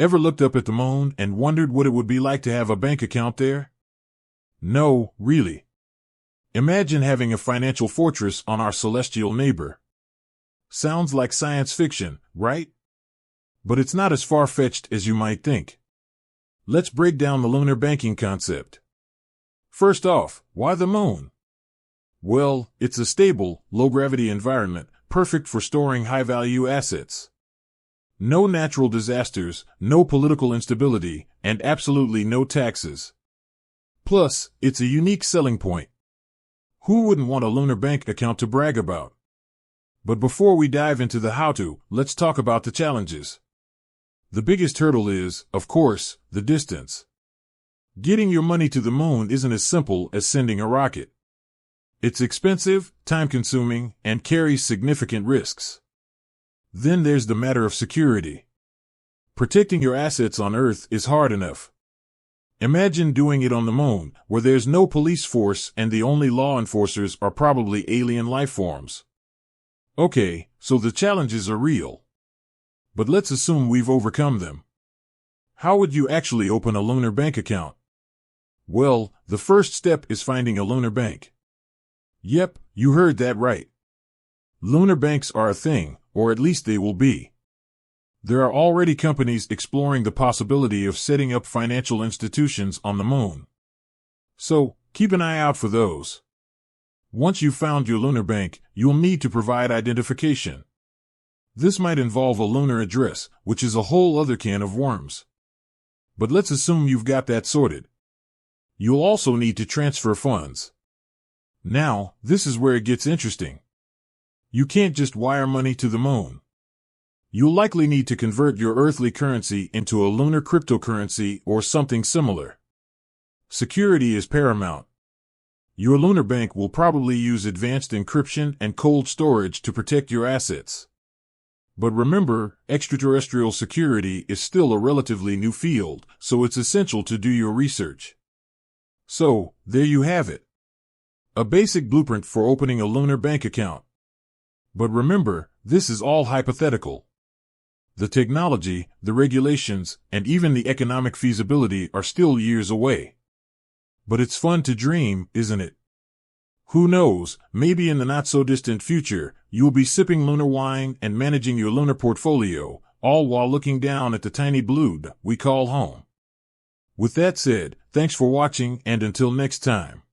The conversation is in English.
Ever looked up at the moon and wondered what it would be like to have a bank account there? No, really. Imagine having a financial fortress on our celestial neighbor. Sounds like science fiction, right? But it's not as far-fetched as you might think. Let's break down the lunar banking concept. First off, why the moon? Well, it's a stable, low-gravity environment, perfect for storing high-value assets. No natural disasters, no political instability, and absolutely no taxes. Plus, it's a unique selling point. Who wouldn't want a lunar bank account to brag about? But before we dive into the how-to, let's talk about the challenges. The biggest hurdle is, of course, the distance. Getting your money to the moon isn't as simple as sending a rocket. It's expensive, time-consuming, and carries significant risks. Then there's the matter of security. Protecting your assets on Earth is hard enough. Imagine doing it on the moon, where there's no police force and the only law enforcers are probably alien life forms. Okay, so the challenges are real. But let's assume we've overcome them. How would you actually open a lunar bank account? Well, the first step is finding a lunar bank. Yep, you heard that right. Lunar banks are a thing, or at least they will be. There are already companies exploring the possibility of setting up financial institutions on the moon. So, keep an eye out for those. Once you've found your lunar bank, you'll need to provide identification. This might involve a lunar address, which is a whole other can of worms. But let's assume you've got that sorted. You'll also need to transfer funds. Now, this is where it gets interesting. You can't just wire money to the moon. You'll likely need to convert your earthly currency into a lunar cryptocurrency or something similar. Security is paramount. Your lunar bank will probably use advanced encryption and cold storage to protect your assets. But remember, extraterrestrial security is still a relatively new field, so it's essential to do your research. So, there you have it. A basic blueprint for opening a lunar bank account. But remember, this is all hypothetical. The technology, the regulations, and even the economic feasibility are still years away. But it's fun to dream, isn't it? Who knows, maybe in the not-so-distant future, you'll be sipping lunar wine and managing your lunar portfolio, all while looking down at the tiny blue we call home. With that said, thanks for watching, and until next time.